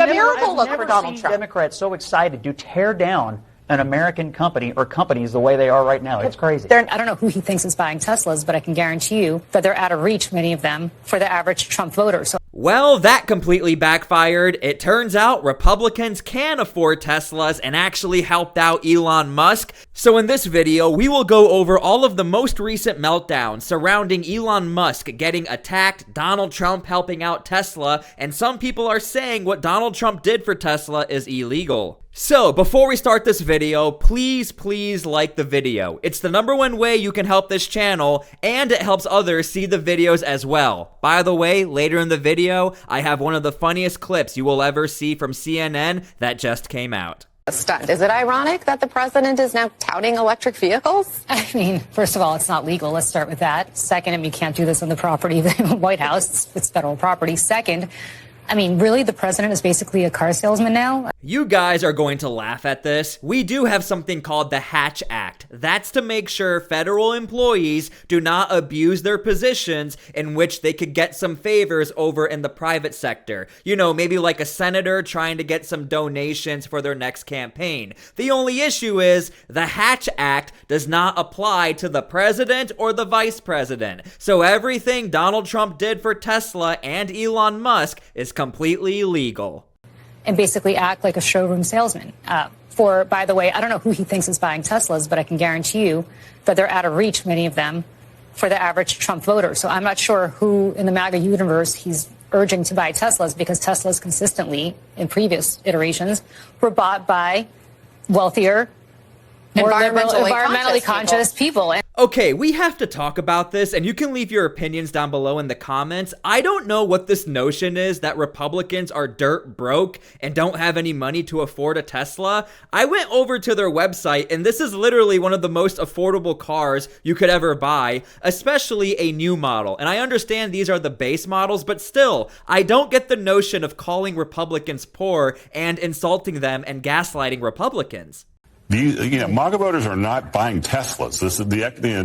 a miracle look for Donald Trump. Democrats so excited to tear down an American company or companies the way they are right now. It's crazy. I don't know who he thinks is buying Teslas, but I can guarantee you that they're out of reach, many of them, for the average Trump voter. So well, that completely backfired. It turns out Republicans can afford Teslas and actually helped out Elon Musk. So in this video, we will go over all of the most recent meltdowns surrounding Elon Musk getting attacked, Donald Trump helping out Tesla, and some people are saying what Donald Trump did for Tesla is illegal. So, before we start this video, please like the video. It's the #1 way you can help this channel, and it helps others see the videos as well. By the way, later in the video, I have one of the funniest clips you will ever see from CNN that just came out. A stunt. Is it ironic that the president is now touting electric vehicles? I mean, first of all, it's not legal. Let's start with that. Second, you can't do this on the property of the White House. It's federal property. Second, I mean, really, the president is basically a car salesman now? You guys are going to laugh at this. We do have something called the Hatch Act. That's to make sure federal employees do not abuse their positions in which they could get some favors over in the private sector. You know, maybe like a senator trying to get some donations for their next campaign. The only issue is the Hatch Act does not apply to the president or the vice president. So everything Donald Trump did for Tesla and Elon Musk is completely illegal. And basically act like a showroom salesman. By the way, I don't know who he thinks is buying Teslas, but I can guarantee you that they're out of reach, many of them, for the average Trump voter. So I'm not sure who in the MAGA universe he's urging to buy Teslas, because Teslas consistently, in previous iterations, were bought by wealthier, more environmentally conscious people. Okay, we have to talk about this, and you can leave your opinions down below in the comments. I don't know what this notion is that Republicans are dirt broke and don't have any money to afford a Tesla. I went over to their website, and this is literally one of the most affordable cars you could ever buy, especially a new model. And I understand these are the base models, but still, I don't get the notion of calling Republicans poor and insulting them and gaslighting Republicans. MAGA voters are not buying Teslas.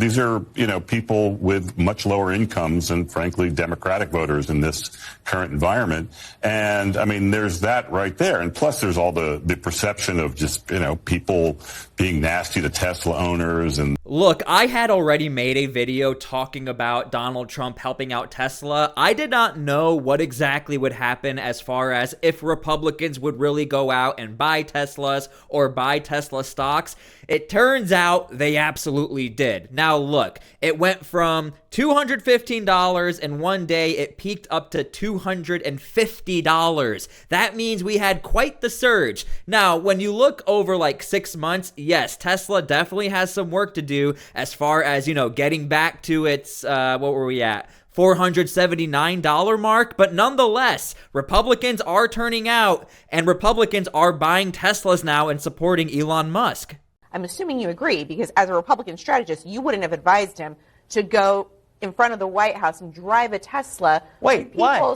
These are people with much lower incomes and, frankly, Democratic voters in this current environment. And I mean, there's that right there. And plus, there's all the perception of just people being nasty to Tesla owners. And look, I had already made a video talking about Donald Trump helping out Tesla. I did not know what exactly would happen as far as if Republicans would really go out and buy Teslas or buy Tesla stocks. It turns out they absolutely did. Now look, it went from $215 and one day it peaked up to $250. That means we had quite the surge. Now, when you look over like 6 months, yes, Tesla definitely has some work to do as far as, getting back to its, what were we at? $479 mark, but nonetheless, Republicans are turning out and Republicans are buying Teslas now and supporting Elon Musk. I'm assuming you agree, because as a Republican strategist, you wouldn't have advised him to go in front of the White House and drive a Tesla. Wait, why?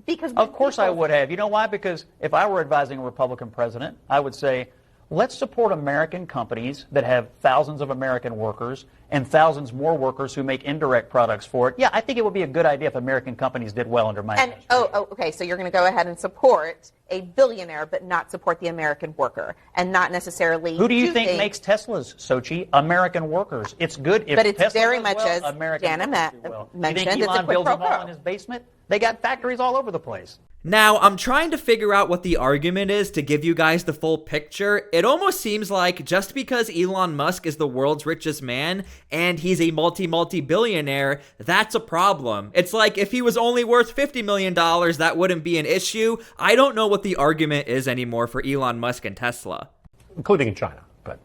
Because of course I would have. You know why? Because if I were advising a Republican president, I would say, let's support American companies that have thousands of American workers and thousands more workers who make indirect products for it. Yeah, I think it would be a good idea if American companies did well under my administration. Okay, so you're going to go ahead and support a billionaire but not support the American worker and not necessarily Who do you think makes Teslas, Sochi? American workers. It's good if But it's Tesla very does much well, as American Jana mentioned, you think it's a Elon quid builds pro them all quo. in his basement? They got factories all over the place. Now, I'm trying to figure out what the argument is to give you guys the full picture. It almost seems like just because Elon Musk is the world's richest man and he's a multi-billionaire, that's a problem. It's like if he was only worth $50 million, that wouldn't be an issue. I don't know what the argument is anymore for Elon Musk and Tesla. Including in China, but,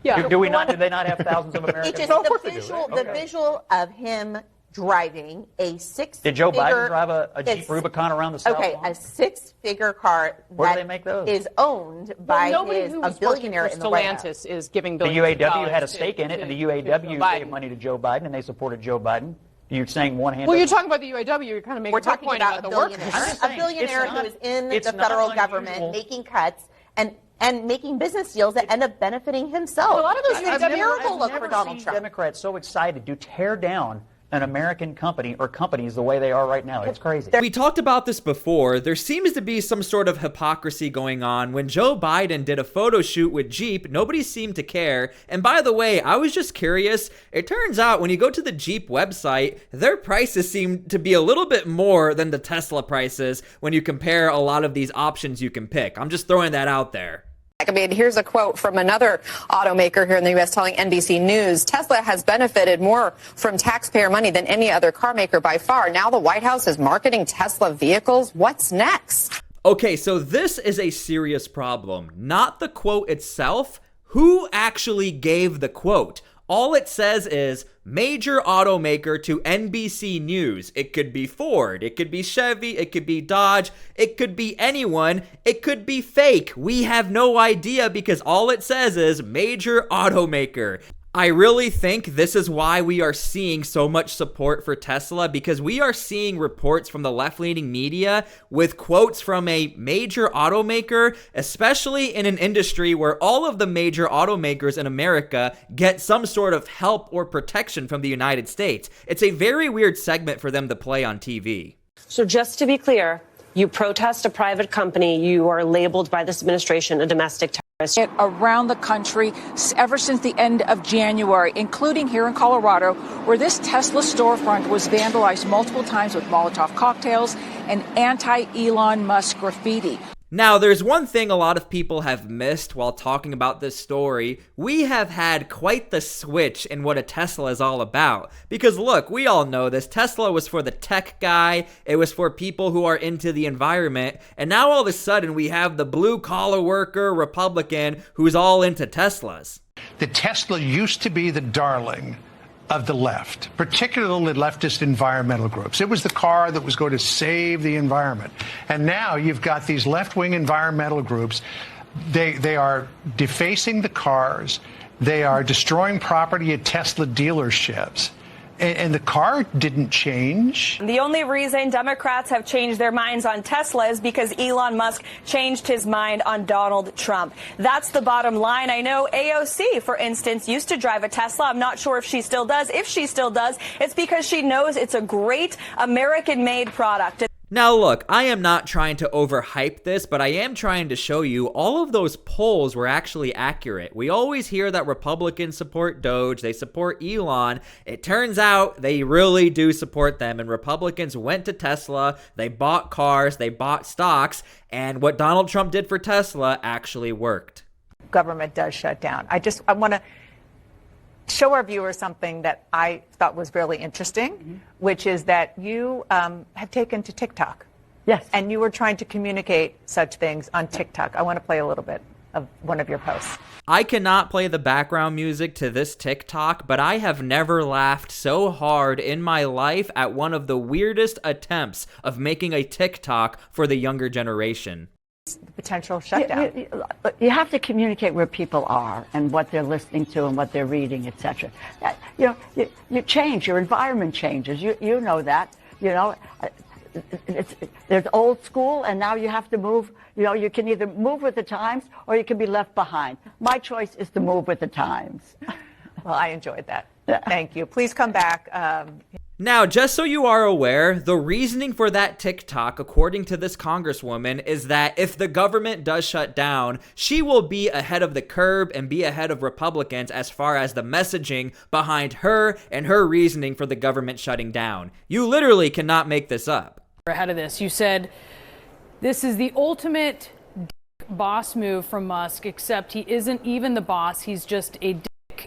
Yeah. Do they not have thousands of Americans? The visual of him driving a Did Joe Biden drive a Jeep Rubicon around the South Okay, Lawn? a six-figure car Where do they make those? is owned by a billionaire in the White House. Stellantis is giving The billions of UAW had a dollars stake in it, and the to UAW gave money to Joe Biden, and they supported Joe Biden. You're saying one hand. Well, you're talking about the UAW. You're kind of making We're a talking point about the billionaire, workers. a billionaire who is in the federal government making cuts and making business deals that end up benefiting himself. Well, a lot of those it's a miracle look for Donald Trump. Democrats so excited to tear down an American company or companies the way they are right now. It's crazy. We talked about this before. There seems to be some sort of hypocrisy going on. When Joe Biden did a photo shoot with Jeep, nobody seemed to care. And by the way, I was just curious. It turns out when you go to the Jeep website, their prices seem to be a little bit more than the Tesla prices when you compare a lot of these options you can pick. I'm just throwing that out there. I mean, here's a quote from another automaker here in the U.S. telling NBC News, Tesla has benefited more from taxpayer money than any other car maker by far. Now the White House is marketing Tesla vehicles. What's next? Okay, so this is a serious problem. Not the quote itself. Who actually gave the quote? All it says is major automaker to NBC News. It could be Ford, it could be Chevy, it could be Dodge, it could be anyone, it could be fake. We have no idea because all it says is major automaker. I really think this is why we are seeing so much support for Tesla, because we are seeing reports from the left-leaning media with quotes from a major automaker, especially in an industry where all of the major automakers in America get some sort of help or protection from the United States. It's a very weird segment for them to play on TV. So just to be clear, you protest a private company, you are labeled by this administration a domestic terrorist. Around the country ever since the end of January, including here in Colorado, where this Tesla storefront was vandalized multiple times with Molotov cocktails and anti-Elon Musk graffiti. Now, there's one thing a lot of people have missed while talking about this story. We have had quite the switch in what a Tesla is all about. Because look, we all know this. Tesla was for the tech guy. It was for people who are into the environment. And now all of a sudden we have the blue-collar worker Republican who's all into Teslas. The Tesla used to be the darling of the left, particularly leftist environmental groups. It was the car that was going to save the environment. And now you've got these left-wing environmental groups. They are defacing the cars. They are destroying property at Tesla dealerships. And the car didn't change. The only reason Democrats have changed their minds on Tesla is because Elon Musk changed his mind on Donald Trump. That's the bottom line. I know AOC, for instance, used to drive a Tesla. I'm not sure if she still does. If she still does, it's because she knows it's a great American-made product. Now look, I am not trying to overhype this, but I am trying to show you all of those polls were actually accurate. We always hear that Republicans support Doge, they support Elon. It turns out they really do support them, and Republicans went to Tesla, they bought cars, they bought stocks, and what Donald Trump did for Tesla actually worked. Government does shut down. I want to show our viewers something that I thought was really interesting, which is that you have taken to TikTok. Yes. And you were trying to communicate such things on TikTok. I want to play a little bit of one of your posts. I cannot play the background music to this TikTok, but I have never laughed so hard in my life at one of the weirdest attempts of making a TikTok for the younger generation. The potential shutdown. You have to communicate where people are and what they're listening to and what they're reading, etc. You change, your environment changes. You know that. There's old school, and now you have to move. You can either move with the times or you can be left behind. My choice is to move with the times. Well, I enjoyed that. Thank you. Please come back. Now, just so you are aware, the reasoning for that TikTok, according to this congresswoman, is that if the government does shut down, she will be ahead of the curve and be ahead of Republicans as far as the messaging behind her and her reasoning for the government shutting down. You literally cannot make this up. Ahead of this, you said this is the ultimate boss move from Musk, except he isn't even the boss, he's just a dick.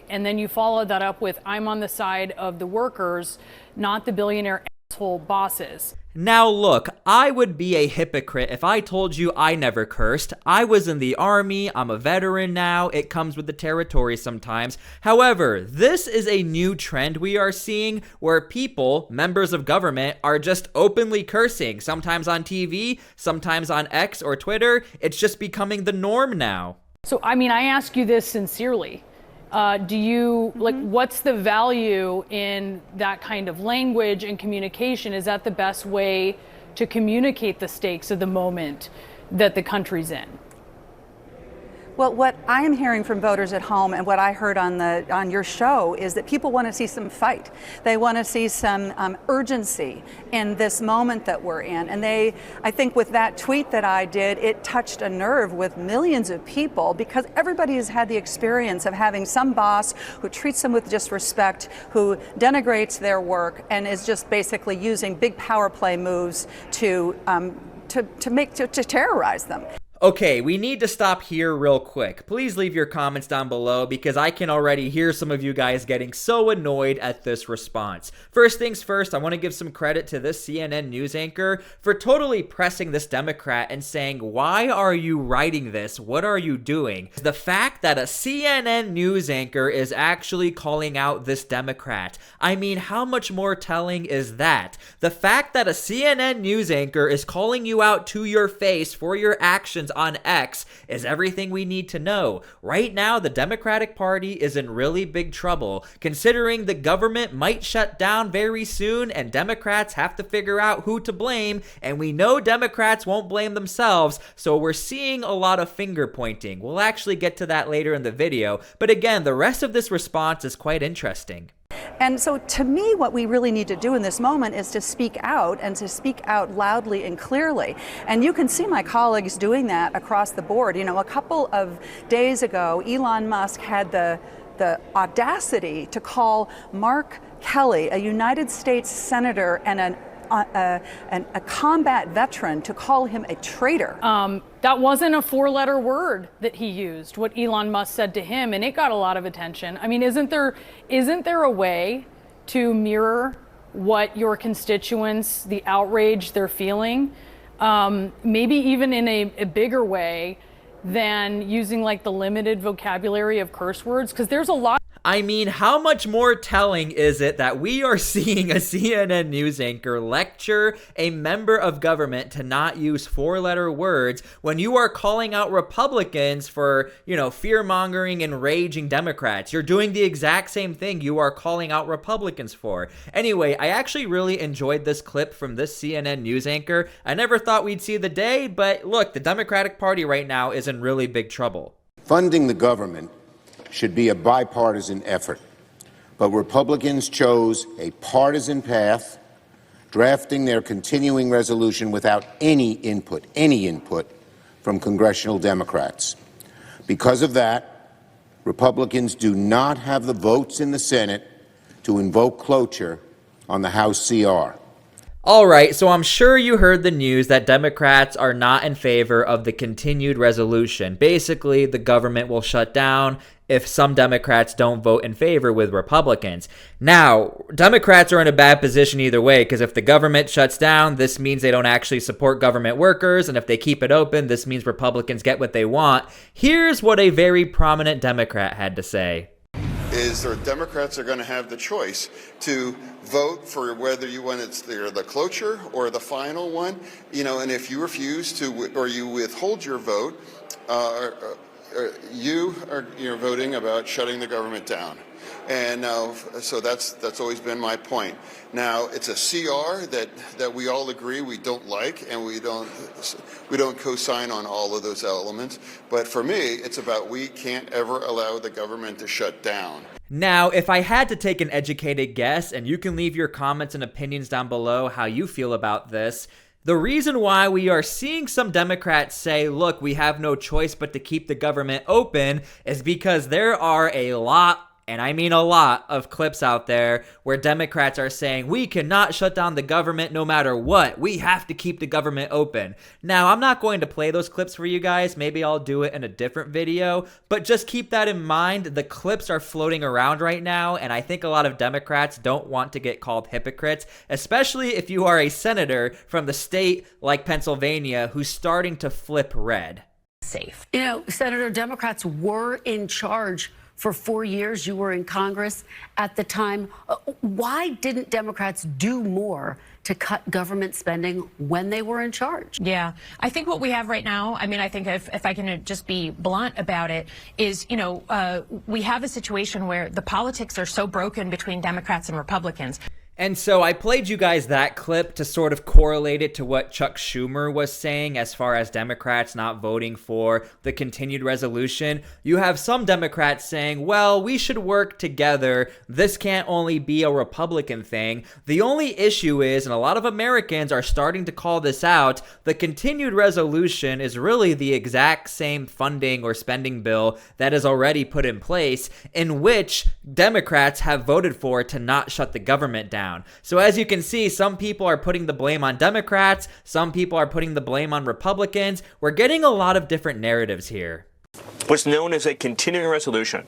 And then you followed that up with, I'm on the side of the workers, not the billionaire asshole bosses. Now look, I would be a hypocrite if I told you I never cursed. I was in the army, I'm a veteran now, it comes with the territory sometimes. However, this is a new trend we are seeing where people, members of government, are just openly cursing, sometimes on TV, sometimes on X or Twitter. It's just becoming the norm now. So, I mean, I ask you this sincerely. Do you, what's the value in that kind of language and communication? Is that the best way to communicate the stakes of the moment that the country's in? Well, what I am hearing from voters at home and what I heard on your show is that people want to see some fight. They want to see some urgency in this moment that we're in. And I think with that tweet that I did, it touched a nerve with millions of people because everybody has had the experience of having some boss who treats them with disrespect, who denigrates their work, and is just basically using big power play moves to terrorize them. Okay, we need to stop here real quick. Please leave your comments down below because I can already hear some of you guys getting so annoyed at this response. First things first, I want to give some credit to this CNN news anchor for totally pressing this Democrat and saying, why are you writing this? What are you doing? The fact that a CNN news anchor is actually calling out this Democrat. I mean, how much more telling is that? The fact that a CNN news anchor is calling you out to your face for your actions on X is everything we need to know. Right now, the Democratic Party is in really big trouble, considering the government might shut down very soon and Democrats have to figure out who to blame, and we know Democrats won't blame themselves, so we're seeing a lot of finger pointing. We'll actually get to that later in the video, but again, the rest of this response is quite interesting. And so to me, what we really need to do in this moment is to speak out and to speak out loudly and clearly. And you can see my colleagues doing that across the board. You know, a couple of days ago, Elon Musk had the audacity to call Mark Kelly, a United States senator and a combat veteran, to call him a traitor. That wasn't a four-letter word that he used, what Elon Musk said to him, and it got a lot of attention. I mean, isn't there a way to mirror what your constituents, the outrage they're feeling, maybe even in a bigger way than using like the limited vocabulary of curse words? Because there's a lot. I mean, how much more telling is it that we are seeing a CNN news anchor lecture a member of government to not use four-letter words when you are calling out Republicans for, you know, fear-mongering and raging Democrats? You're doing the exact same thing you are calling out Republicans for. Anyway, I actually really enjoyed this clip from this CNN news anchor. I never thought we'd see the day, but look, the Democratic Party right now is in really big trouble. Funding the government should be a bipartisan effort. But Republicans chose a partisan path, drafting their continuing resolution without any input from congressional Democrats. Because of that, Republicans do not have the votes in the Senate to invoke cloture on the House CR. All right, so I'm sure you heard the news that Democrats are not in favor of the continued resolution. Basically, the government will shut down if some Democrats don't vote in favor with Republicans. Now, Democrats are in a bad position either way, because if the government shuts down, this means they don't actually support government workers, and if they keep it open, this means Republicans get what they want. Here's what a very prominent Democrat had to say. The Democrats are going to have the choice to vote for whether you want the cloture or the final one, you know, and if you refuse to or you withhold your vote, you're voting about shutting the government down. And so that's always been my point. Now, it's a CR that we all agree we don't like, and we don't co-sign on all of those elements. But for me, it's about we can't ever allow the government to shut down. Now, if I had to take an educated guess, and you can leave your comments and opinions down below how you feel about this, the reason why we are seeing some Democrats say, look, we have no choice but to keep the government open is because there are a lot, and I mean a lot, of clips out there where Democrats are saying we cannot shut down the government no matter what. We have to keep the government open. Now, I'm not going to play those clips for you guys. Maybe I'll do it in a different video, but just keep that in mind. The clips are floating around right now, and I think a lot of Democrats don't want to get called hypocrites, especially if you are a senator from the state like Pennsylvania who's starting to flip red. Safe. You know, Senator, Democrats were in charge for 4 years. You were in Congress at the time. Why didn't Democrats do more to cut government spending when they were in charge? Yeah, I think what we have right now, I mean, I think if I can just be blunt about it, is, you know, we have a situation where the politics are so broken between Democrats and Republicans. And so I played you guys that clip to sort of correlate it to what Chuck Schumer was saying as far as Democrats not voting for the continued resolution. You have some Democrats saying, well, we should work together. This can't only be a Republican thing. The only issue is, and a lot of Americans are starting to call this out, the continued resolution is really the exact same funding or spending bill that is already put in place, in which Democrats have voted for to not shut the government down. So as you can see, some people are putting the blame on Democrats, some people are putting the blame on Republicans. We're getting a lot of different narratives here. What's known as a continuing resolution.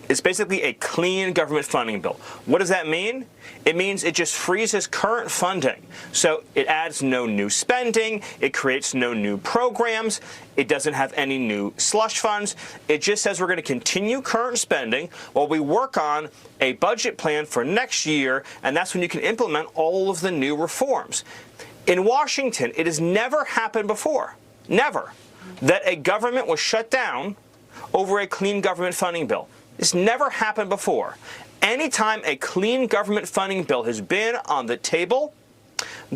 It's basically a clean government funding bill. What does that mean? It means it just freezes current funding. So it adds no new spending, it creates no new programs, it doesn't have any new slush funds. It just says we're going to continue current spending while we work on a budget plan for next year, and that's when you can implement all of the new reforms. In Washington, it has never happened before, never, that a government was shut down over a clean government funding bill. This never happened before. Anytime a clean government funding bill has been on the table,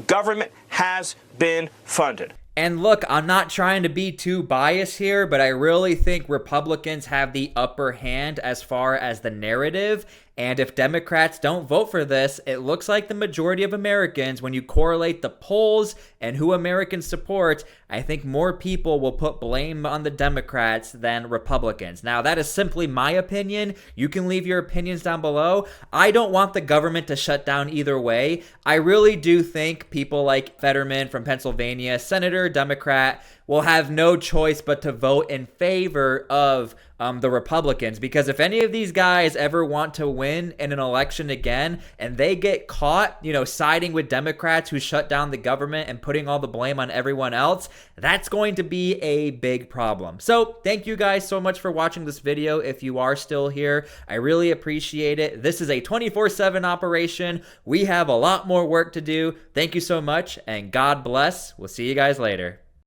government has been funded. And look, I'm not trying to be too biased here, but I really think Republicans have the upper hand as far as the narrative. And if Democrats don't vote for this, it looks like the majority of Americans, when you correlate the polls and who Americans support, I think more people will put blame on the Democrats than Republicans. Now, that is simply my opinion. You can leave your opinions down below. I don't want the government to shut down either way. I really do think people like Fetterman from Pennsylvania, Senator, Democrat, will have no choice but to vote in favor of the Republicans, because if any of these guys ever want to win in an election again and they get caught, siding with Democrats who shut down the government and putting all the blame on everyone else, that's going to be a big problem. So thank you guys so much for watching this video. If you are still here, I really appreciate it. This is a 24/7 operation. We have a lot more work to do. Thank you so much, and God bless. We'll see you guys later.